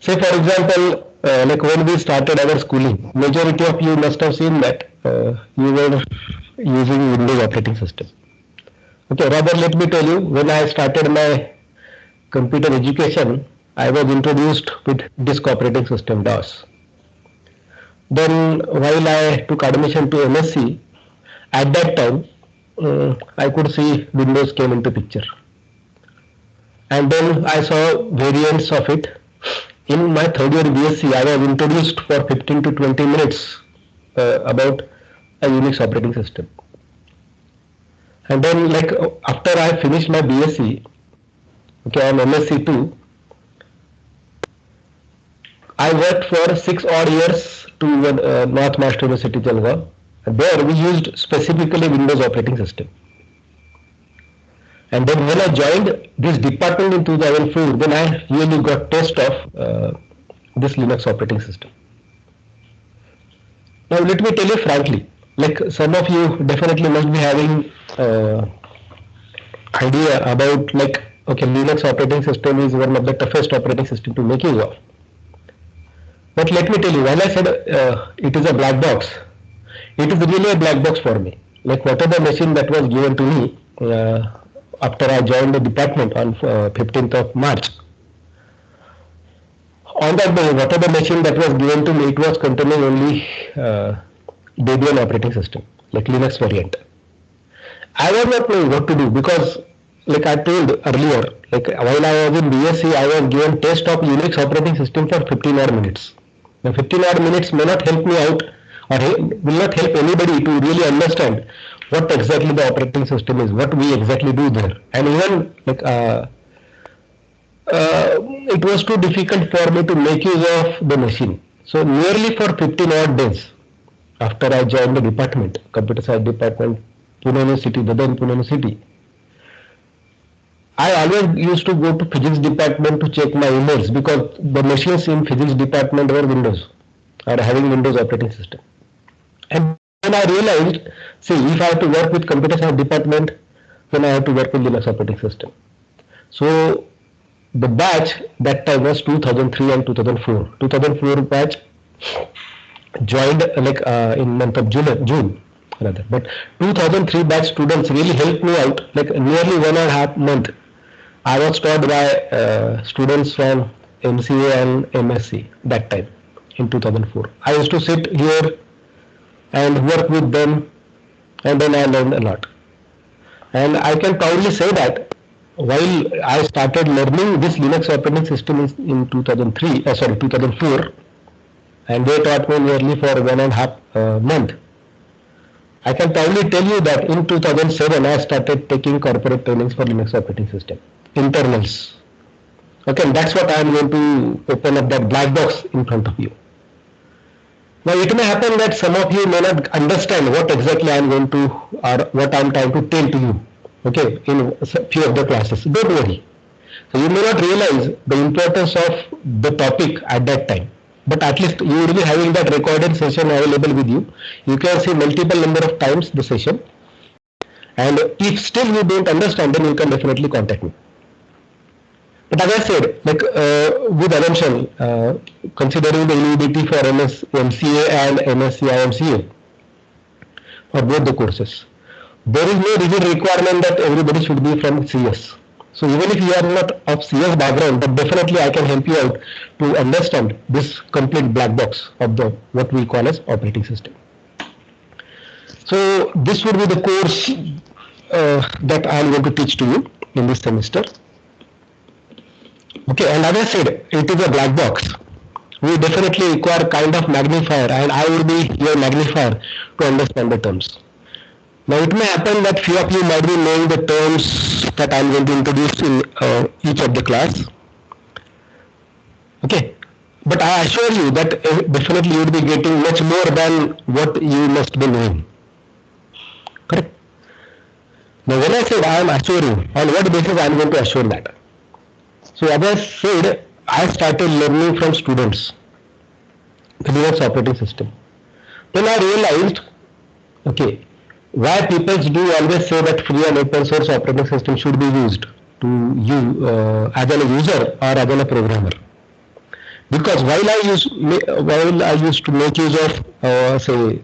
Say for example, like when we started our schooling, majority of you must have seen that you were using Windows operating system. Okay, rather let me tell you, when I started my computer education, I was introduced with disk operating system DOS. Then while I took admission to MSc, at that time I could see Windows came into picture. And then I saw variants of it. In my third year BSc, I was introduced for 15 to 20 minutes about a Unix operating system. And then like after I finished my BSc, okay, on MSc too, I worked for 6 odd years to North Maharashtra University, Jalgaon. And there we used specifically Windows operating system. And then when I joined this department in 2004, then I really got taste of this Linux operating system. Now let me tell you frankly, like some of you definitely must be having idea about like, okay, Linux operating system is one of the toughest operating system to make use of. But let me tell you, when I said it is a black box, it is really a black box for me. Like whatever machine that was given to me after I joined the department on 15th of March, on that day, whatever machine that was given to me, it was containing only Debian operating system, like Linux variant. I was not knowing what to do because, like I told earlier, like while I was in BSc, I was given test of Unix operating system for 15 odd minutes. Now 15 odd minutes may not help me out or will not help anybody to really understand what exactly the operating system is, what we exactly do there. And even like it was too difficult for me to make use of the machine. So nearly for 15 odd days after I joined the department, computer science department, Pune University, Dada in Pune University, I always used to go to physics department to check my emails because the machines in physics department were Windows or having Windows operating system. And then I realized, see, if I have to work with computer science department, then I have to work with Linux operating system. So the batch that time was 2003 and 2004. 2004 batch joined like in month of June rather. But 2003 batch students really helped me out. Like nearly 1.5 months, I was taught by students from MCA and MSc that time in 2004. I used to sit here and work with them, and then I learned a lot. And I can proudly say that while I started learning this Linux operating system in 2004, and they taught me nearly for 1.5 month. I can proudly tell you that in 2007 I started taking corporate trainings for Linux operating system, internals. Okay, and that's what I am going to open up that black box in front of you. Now it may happen that some of you may not understand what exactly I am going to or what I am trying to tell to you. Okay, in few of the classes. Don't worry. So you may not realize the importance of the topic at that time. But at least you will be having that recorded session available with you. You can see multiple number of times the session. And if still you don't understand, then you can definitely contact me. But as I said, like with assumption, considering the eligibility for MCA and MSc IMCA for both the courses, there is no rigid requirement that everybody should be from CS. So even if you are not of CS background, but definitely I can help you out to understand this complete black box of the what we call as operating system. So this would be the course that I am going to teach to you in this semester. Okay, and as I said, it is a black box. We definitely require kind of magnifier, and I will be your magnifier to understand the terms. Now it may happen that few of you might be knowing the terms that I am going to introduce in each of the class. Okay, but I assure you that definitely you will be getting much more than what you must be knowing. Correct? Now when I said I am assuring, on what basis I am going to assure that? So as I said, I started learning from students the Linux operating system. Then I realized, okay, why people do always say that free and open source operating system should be used to you as a user or as a programmer. Because while I used to make use of say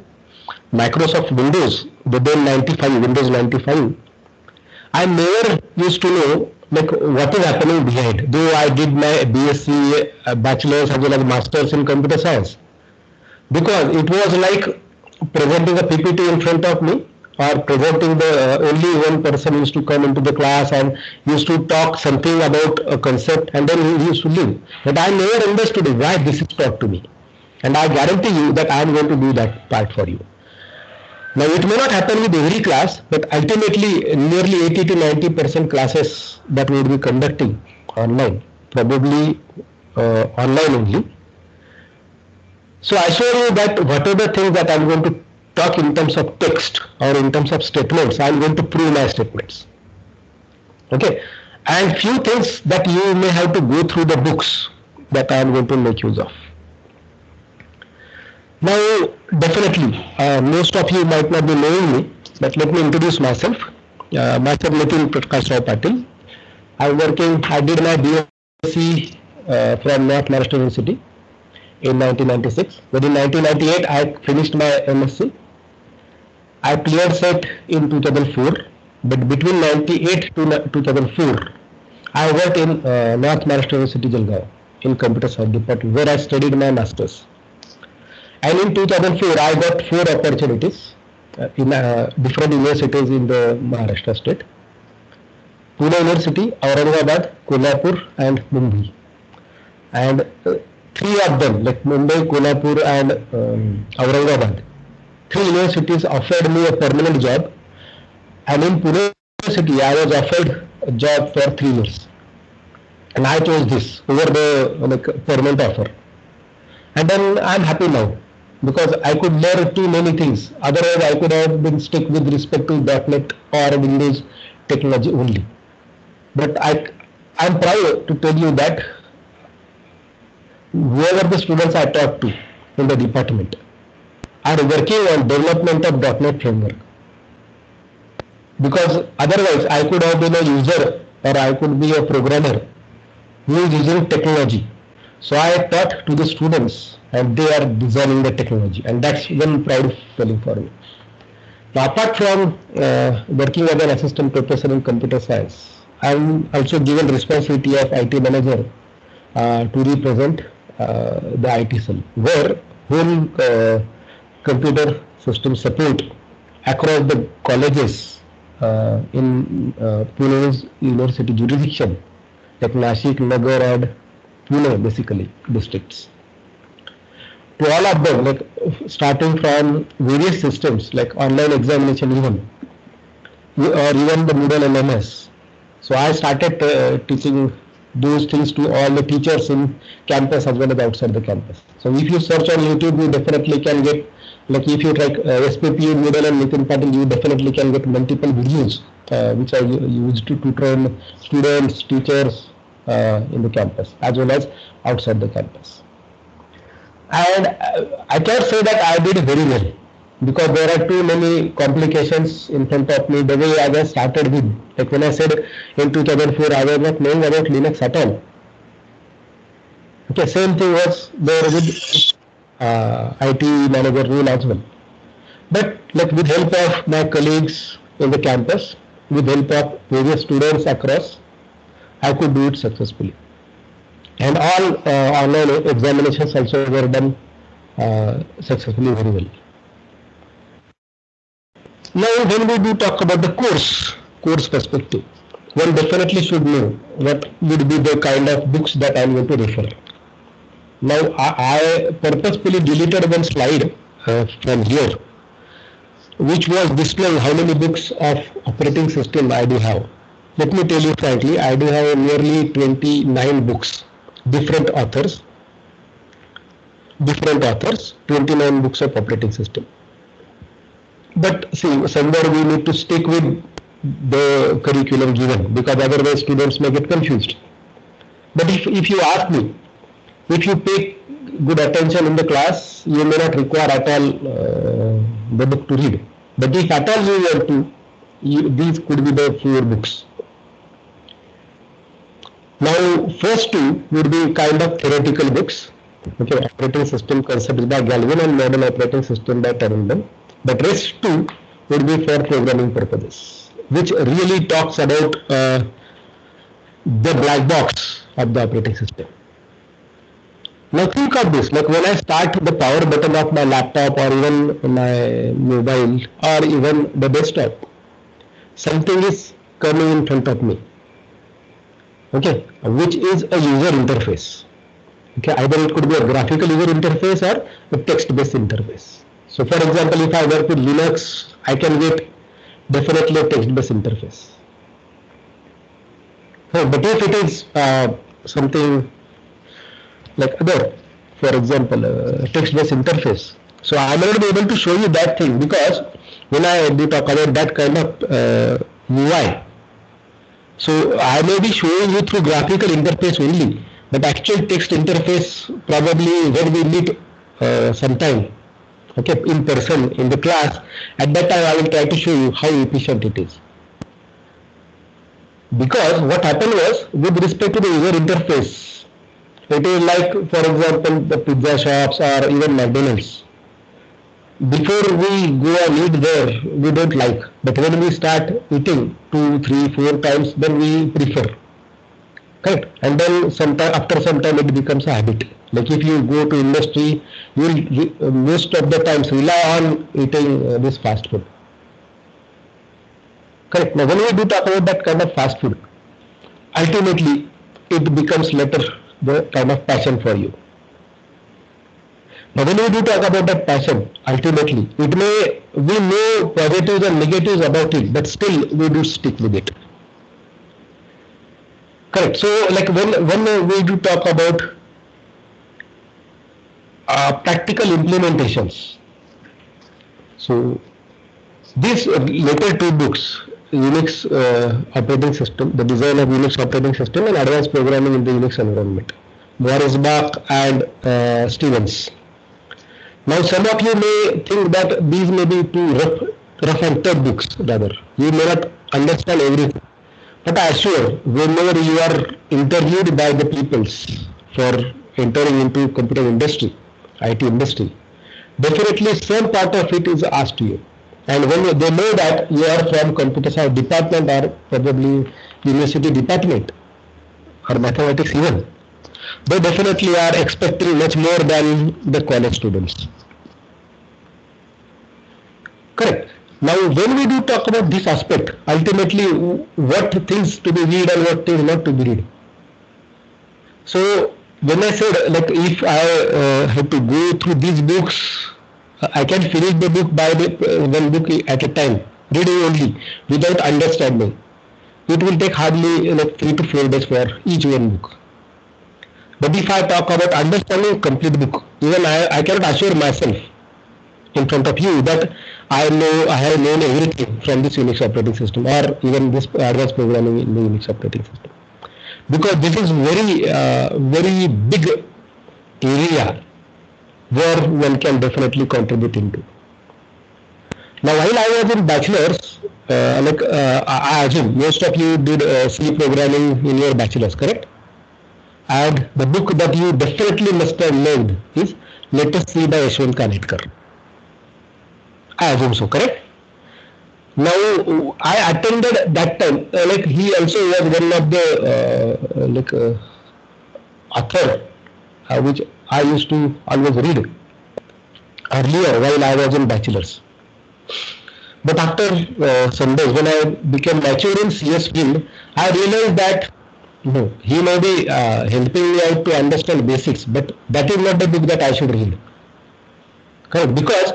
Microsoft Windows, the then 95 Windows 95, I never used to know like what is happening behind. Though I did my BSc, bachelor's as well as masters in computer science, because it was like presenting a PPT in front of me, or presenting the only one person used to come into the class and used to talk something about a concept, and then he used to leave. But I never understood why this is taught to me, and I guarantee you that I am going to do that part for you. Now it may not happen with every class, but ultimately nearly 80 to 90% classes that we would be conducting online, probably online only. So I show you that what are the things that I'm going to talk in terms of text or in terms of statements, I'm going to prove my statements. Okay, and few things that you may have to go through the books that I am going to make use of. Now, definitely, most of you might not be knowing me, but let me introduce myself. Myself, Nitin Prakash Rao Patil. I did my BSc from North Maharashtra University in 1996. But in 1998, I finished my MSc. I cleared SET in 2004. But between 98 to 2004, I worked in North Maharashtra University, Jalgaon, in computer science department, where I studied my masters. And in 2004, I got 4 opportunities in different universities in the Maharashtra state. Pune University, Aurangabad, Kolhapur and Mumbai. And 3 of them, like Mumbai, Kolhapur and Aurangabad, 3 universities offered me a permanent job. And in Pune University, I was offered a job for 3 years. And I chose this over the permanent offer. And then I'm happy now, because I could learn too many things. Otherwise, I could have been stuck with respect to .NET or Windows technology only. But I'm proud to tell you that whoever the students I talk to in the department are working on development of .NET framework. Because otherwise, I could have been a user or I could be a programmer who is using technology. So I taught to the students and they are designing the technology, and that's one proud feeling for me. Now, apart from working as an assistant professor in computer science, I'm also given responsibility of IT manager to represent the IT cell, where whole computer system support across the colleges in Pune University jurisdiction, like Nashik, Nagar and Pune, basically districts. To all of them, like starting from various systems like online examination or even the Moodle LMS. So I started teaching those things to all the teachers in campus as well as outside the campus. So if you search on YouTube, you definitely can get, like if you type SPP, Moodle and Nitin Patil, you definitely can get multiple videos which I used to train students, teachers in the campus as well as outside the campus. And I can't say that I did very well, because there are too many complications in front of me. The way I was started with, like when I said in 2004, I was not knowing about Linux at all. Okay, same thing was there with IT manager role as well. But like with help of my colleagues in the campus, with help of various students across, I could do it successfully. And all online examinations also were done successfully, very well. Now, when we do talk about the course perspective, one definitely should know what would be the kind of books that I am going to refer. Now, I purposefully deleted one slide from here, which was displaying how many books of operating system I do have. Let me tell you frankly, I do have nearly 29 books, different authors, 29 books of operating system. But see, somewhere we need to stick with the curriculum given, because otherwise students may get confused. But if you ask me, if you pay good attention in the class, you may not require at all the book to read. But if at all you want to, these could be the 4 books. Now, first 2 would be kind of theoretical books, Okay, operating system concept by Galvin and modern operating system by Tarundam. But rest two would be for programming purposes, which really talks about the black box of the operating system. Now think of this, like when I start the power button of my laptop or even my mobile or even the desktop, something is coming in front of me, okay, which is a user interface. Okay, either it could be a graphical user interface or a text-based interface. So for example, if I work with Linux, I can get definitely a text-based interface. So, but if it is something like other, for example, text-based interface, so I may not be able to show you that thing because when I do talk about that kind of UI, so I may be showing you through graphical interface only, but actual text interface probably when we meet sometime, okay, in person in the class, at that time I will try to show you how efficient it is. Because what happened was, with respect to the user interface, it is like, for example, the pizza shops or even McDonald's. Before we go and eat there, we don't like. But when we start eating 2, 3, 4 times, then we prefer. Correct? And then after some time it becomes a habit. Like if you go to industry, you will most of the times rely on eating this fast food. Correct? Now when we do talk about that kind of fast food, ultimately it becomes later the kind of passion for you. Now when we do talk about that passion, ultimately we know positives and negatives about it, but still we do stick with it. Correct. So like when we do talk about practical implementations, so these later two books, Unix operating system, the design of Unix operating system and advanced programming in the Unix environment, Morisbach and Stevens. Now some of you may think that these may be too rough and tough books rather. You may not understand everything. But I assure, whenever you are interviewed by the peoples for entering into computer industry, IT industry, definitely some part of it is asked to you. And when they know that you are from computer science department or probably university department or mathematics even, they definitely are expecting much more than the college students. Correct. Now, when we do talk about this aspect, ultimately what things to be read and what things not to be read. So, when I said like if I have to go through these books, I can finish the book by one book at a time, reading only, without understanding. It will take hardly like 3 to 4 days for each one book. But if I talk about understanding complete book, even I cannot assure myself in front of you that I have known everything from this Unix operating system or even this advanced programming in the Unix operating system, because this is very big area where one can definitely contribute into. Now while I was in bachelor's, I assume most of you did C programming in your bachelor's, correct? And the book that you definitely must have learned is Let Us See by Yashwant Kanetkar. I assume so, correct? Now I attended that time, like he also was one of the author which I used to always read earlier while I was in bachelor's. But after some days when I became mature in CS field, I realized that no, he may be helping me out to understand basics, but that is not the book that I should read. Correct? Because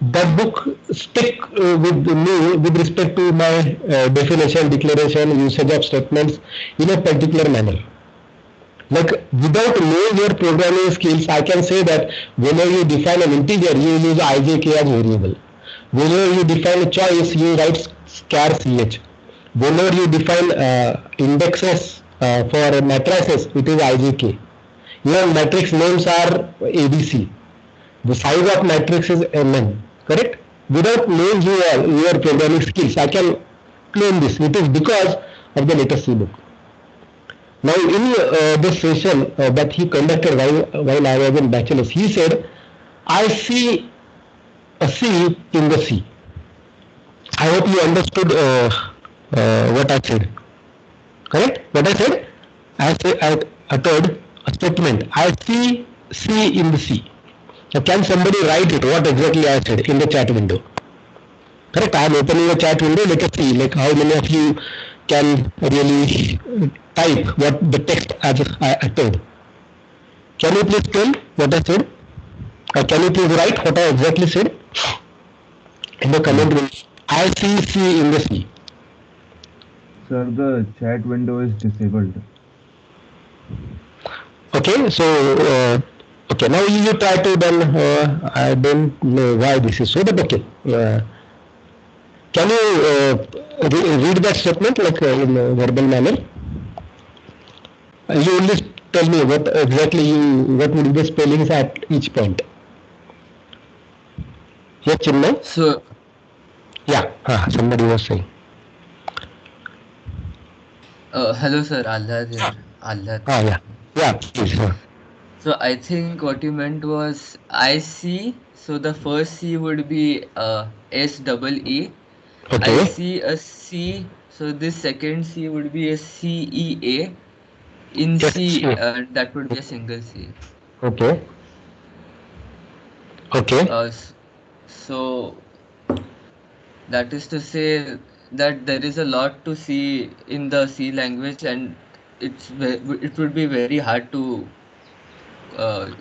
that book stick with me with respect to my definition, declaration, usage of statements in a particular manner. Like without knowing your programming skills, I can say that whenever you define an integer, you use ijk as variable. Whenever you define a choice, you write char ch. Whenever you define indexes for matrices, it is ijk. Your matrix names are ABC. The size of matrix is mn. Correct? Without knowing your programming skills, I can claim this. It is because of the latest C book. Now, in this session that he conducted while I was in bachelor's, he said, I see a C in the sea. I hope you understood what I said. Correct? What I said? I uttered a statement. I see C in the sea. Now, can somebody write it? What exactly I said in the chat window? Correct? I am opening the chat window. Let us see like how many of you can really type what the text as I uttered. Can you please tell what I said? Or can you please write what I exactly said in the comment window? I see C in the sea. Sir, the chat window is disabled. Okay, so okay, now you try to then. I don't know why this is so, but okay. Can you read that statement like in a verbal manner? You only tell me what exactly what would be the spellings at each point. Yes, Chinmay? So, Yeah, somebody was saying. hello sir, Ahlad here. Ahlad. Yeah. Yeah, please. So I think what you meant was I C. So the first C would be S double E. I Okay. see a C. So this second C would be a C E A. In Yes. C, that would be a single C. Okay. Okay. So that is to say that there is a lot to see in the C language, and it would be very hard to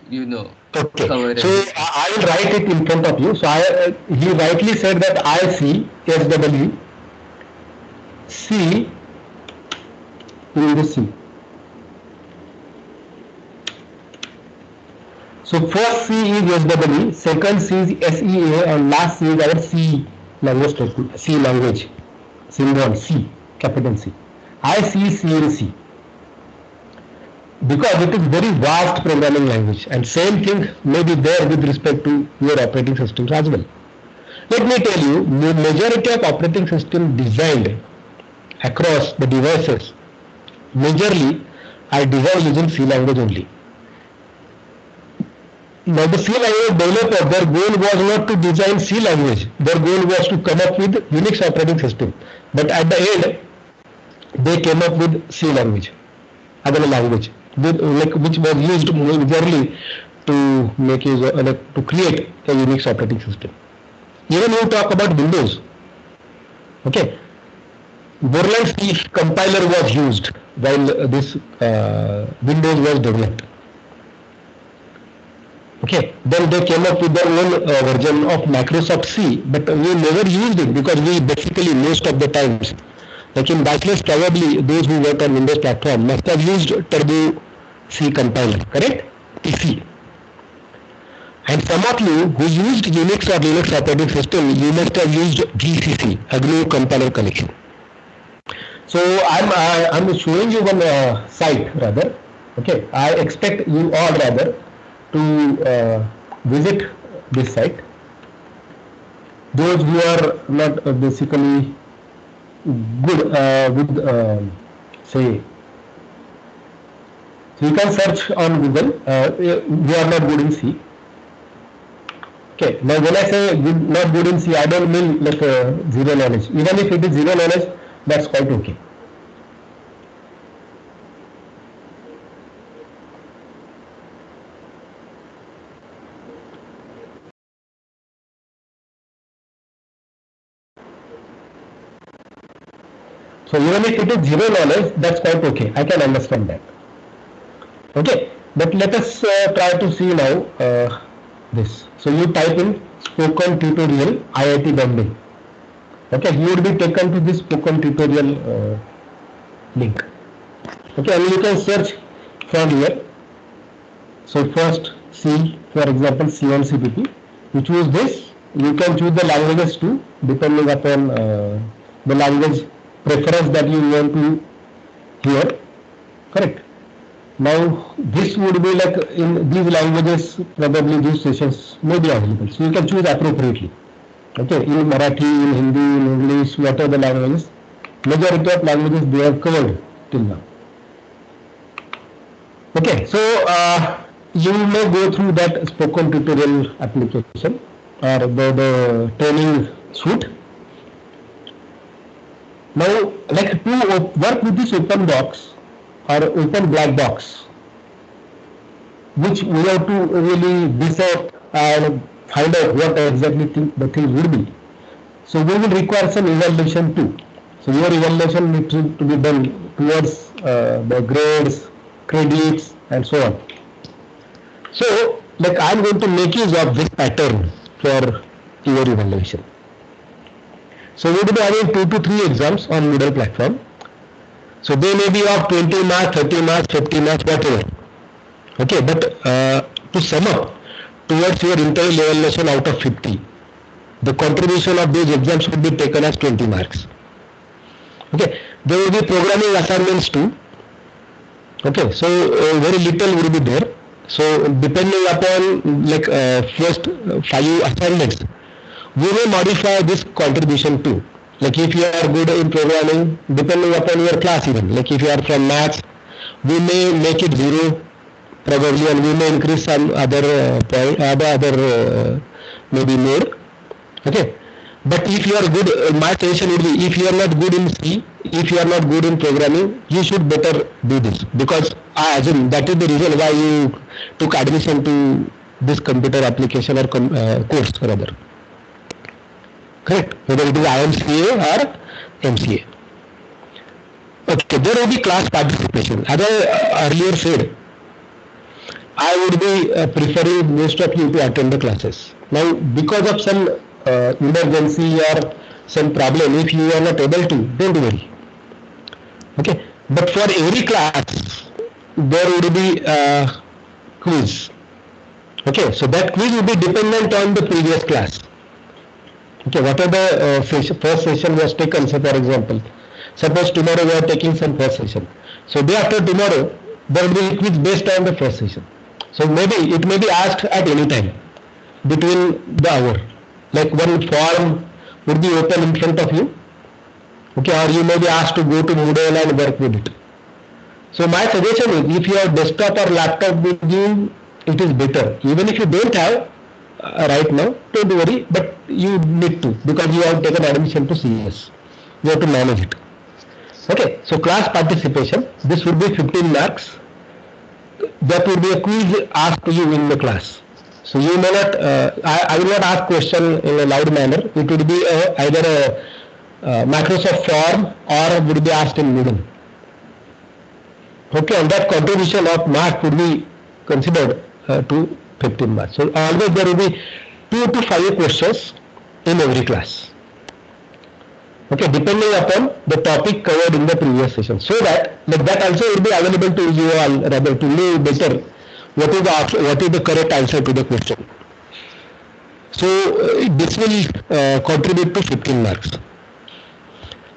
you know Okay. cover So everything. I will write it in front of you. So he rightly said that I see SW C in the C. So first C is SW, second C is SEA, and last C is our C language statement, C language symbol C, capital C. I see C in C because it is very vast programming language, and same thing may be there with respect to your operating systems as well. Let me tell you, the majority of operating system designed across the devices majorly are designed using C language only. Now the C language developer, their goal was not to design C language. Their goal was to come up with Unix operating system. But at the end, they came up with C language, other language, which was used majorly to make use to create a Unix operating system. Even you talk about Windows, okay, Borland C compiler was used while this Windows was developed. Okay, then they came up with their own version of Microsoft C, but we never used it because we basically most of the times, like in bachelor's, probably those who work on Windows platform must have used Turbo C compiler, correct? TC. And some of you who used Unix or Linux operating system, you must have used GCC, GNU Compiler Collection. So I'm showing you one site rather. Okay, I expect you all rather to visit this site. Those who are not basically good with say, so you can search on Google. We are not good in C. Okay. Now when I say good, not good in C, I don't mean like zero knowledge. Even if it is zero knowledge, that's quite okay. So even if it is zero knowledge, that's quite okay. I can understand that. Okay, but let us try to see now this. So you type in spoken tutorial IIT Bombay. Okay, you would be taken to this spoken tutorial link. Okay, and you can search from here. So first C, for example, C on CPP. You choose this. You can choose the languages too, depending upon the language preference that you want to hear. Correct. Now this would be like in these languages, probably these sessions may be available. So you can choose appropriately. Okay, in Marathi, in Hindi, in English, whatever the languages, majority of languages they have covered till now. so you may go through that spoken tutorial application or the training suite. Now, like to work with this open box or open black box, which we have to really decide and find out what exactly the thing would be. So we will require some evaluation too. So your evaluation needs to be done towards the grades, credits, and so on. So, like I am going to make use of this pattern for your evaluation. So we will be having 2 to 3 exams on Moodle platform. So they may be of 20 marks, 30 marks, 50 marks, whatever. Okay, but to sum up, towards your internal evaluation out of 50, the contribution of these exams would be taken as 20 marks. Okay, there will be programming assignments too. Okay, so very little will be there. So depending upon like first 5 assignments, we may modify this contribution too. Like if you are good in programming, depending upon your class even. Like if you are from maths, we may make it 0 probably, and we may increase some other maybe more. Okay. But if you are good, my suggestion would be, if you are not good in C, if you are not good in programming, you should better do this, because I assume that is the reason why you took admission to this computer application or course rather. Correct? Whether it is IMCA or MCA. Okay, there will be class participation. As I earlier said, I would be preferring most of you to attend the classes. Now, because of some emergency or some problem, if you are not able to, don't worry. Okay, but for every class, there would be a quiz. Okay, so that quiz will be dependent on the previous class. Okay, whatever the first session was taken, so for example, suppose tomorrow we are taking some first session. So day after tomorrow, there will be a quiz based on the first session. So maybe it may be asked at any time between the hour. Like one form would be open in front of you. Okay, or you may be asked to go to Moodle and work with it. So my suggestion is, if you have desktop or laptop with you, it is better. Even if you don't have right now, don't worry, but you need to, because you have taken admission to CS. You have to manage it. Okay, so class participation, this would be 15 marks. That would be a quiz asked to you in the class. So you may not, I will not ask question in a loud manner. It would be either a Microsoft form or would be asked in Moodle. Okay, and that contribution of mark would be considered to 15 marks. So always there will be 2 to 5 questions in every class. Okay, depending upon the topic covered in the previous session. So that, like that also will be available to you all, rather to know better what is the correct answer to the question. So this will contribute to 15 marks.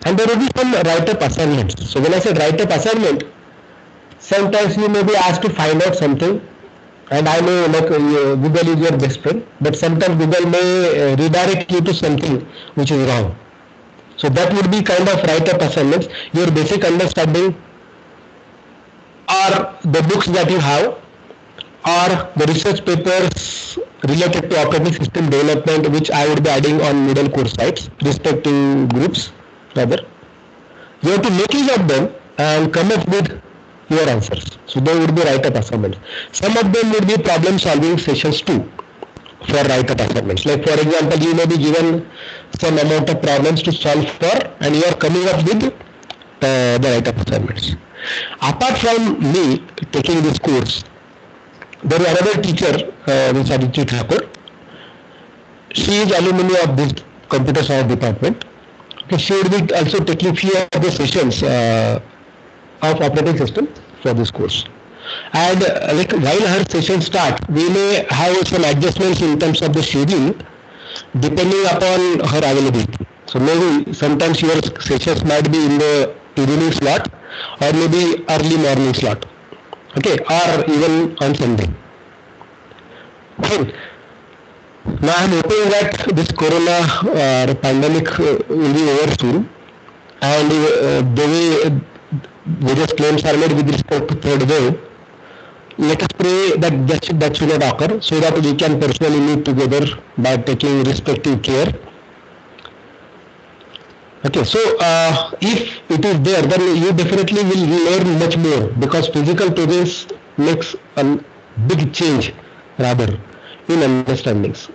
And there will be some write-up assignments. So when I say write-up assignment, sometimes you may be asked to find out something, and I know like Google is your best friend, but sometimes Google may redirect you to something which is wrong. So that would be kind of write-up assignments. Your basic understanding, or the books that you have, or the research papers related to operating system development, which I would be adding on Moodle course sites, respective groups rather. You have to make use of them and come up with your answers. So they would be write-up assignments. Some of them would be problem solving sessions too for write-up assignments. Like for example, you may be given some amount of problems to solve for, and you are coming up with the write-up assignments. Apart from me taking this course, there is another teacher, which is Aditi Thakur. She is alumni of this computer science department. Okay, she will be also taking few of the sessions of operating system for this course. And like while her sessions start, we may have some adjustments in terms of the schedule depending upon her availability. So maybe sometimes your sessions might be in the evening slot or maybe early morning slot. Okay, or even on Sunday. Fine. Now I am hoping that this corona pandemic will be over soon, and the way various claims are made with respect to third wave, let us pray that should not occur, so that we can personally meet together by taking respective care. Okay, so if it is there, then you definitely will learn much more, because physical presence makes a big change rather in understandings.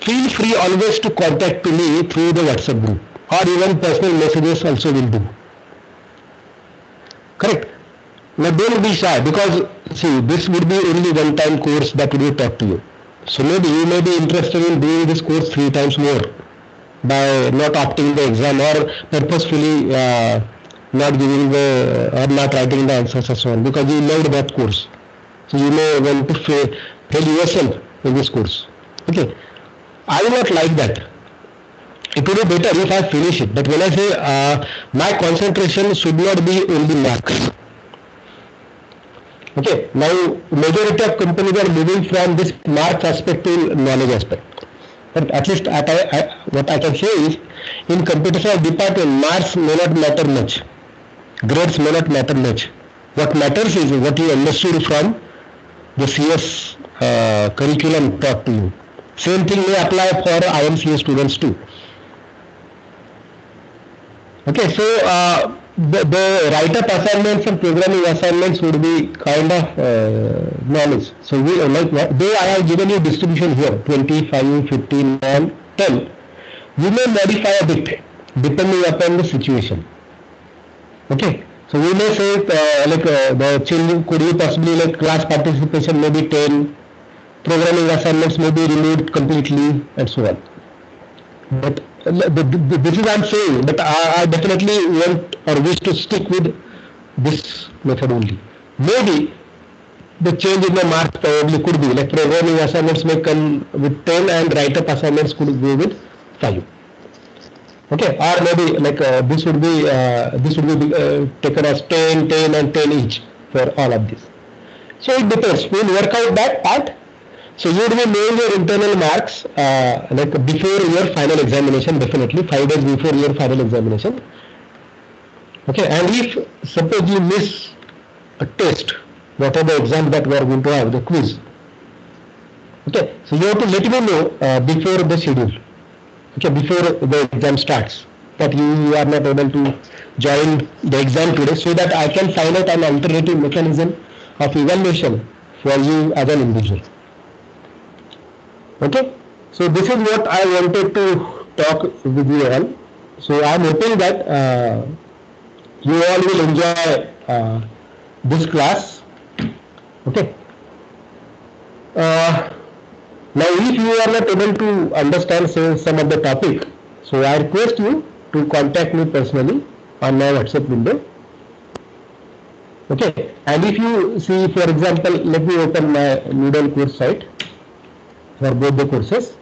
Feel free always to contact me through the WhatsApp group, or even personal messages also will do. Correct? Now don't be shy, because see, this would be only one-time course that will be taught to you. So maybe you may be interested in doing this course 3 times more by not opting the exam, or purposefully not giving the or not writing the answers and so on, because you loved that course. So you may want to fail yourself in this course. Okay, I will not like that. It would be better if I finish it. But when I say my concentration should not be only marks. Okay, now majority of companies are moving from this marks aspect to knowledge aspect. But at least what I can say is, in computer science department, marks may not matter much. Grades may not matter much. What matters is what you understood from the CS curriculum taught to you. Same thing may apply for IMCA students too. Okay, so the write-up assignments and programming assignments would be kind of knowledge. So we though I have given you distribution here, 25, 15 and 10, you may modify a bit depending upon the situation. Okay, so we may say the children could be possibly like class participation may be 10, programming assignments may be removed completely and so on. But this is I'm saying, but I definitely want or wish to stick with this method only. Maybe the change in the marks probably could be like programming assignments may come with 10 and write-up assignments could go with 5. Okay, or maybe like this would be taken as 10, 10 and 10 each for all of this. So it depends. We'll work out that part. So you would be knowing your internal marks like before your final examination, definitely 5 days before your final examination. Okay, and if suppose you miss a test, whatever exam that we are going to have, the quiz. Okay, so you have to let me know before the schedule. Okay, before the exam starts, that you are not able to join the exam today, so that I can find out an alternative mechanism of evaluation for you as an individual. Okay, so this is what I wanted to talk with you all. So I am hoping that you all will enjoy this class. Okay. Now, if you are not able to understand some of the topic, so I request you to contact me personally on my WhatsApp window. Okay, and if you see, for example, let me open my Moodle course site for both the courses.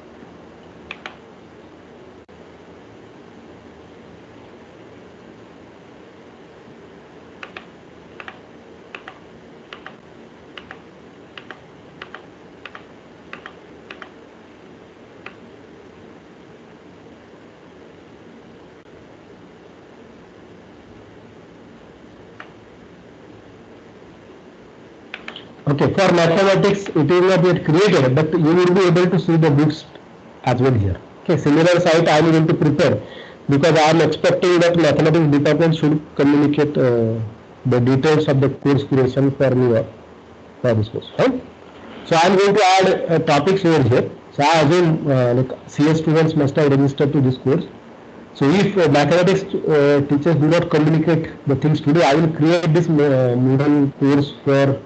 Okay, for mathematics it is not yet created, but you will be able to see the books as well here. Okay, similar site I am going to prepare, because I am expecting that mathematics department should communicate the details of the course creation for me for this course. Right? So I am going to add topics over here. So I assume like CS students must have registered to this course. So if mathematics teachers do not communicate the things today, I will create this Moodle course for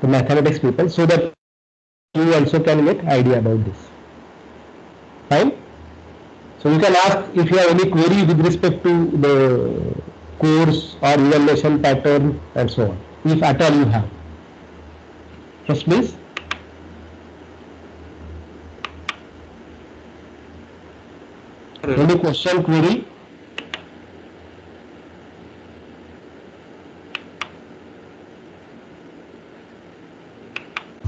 the mathematics people, so that you also can get idea about this. Fine. So you can ask if you have any query with respect to the course or evaluation pattern and so on, if at all you have. Yes, please. Any question, query?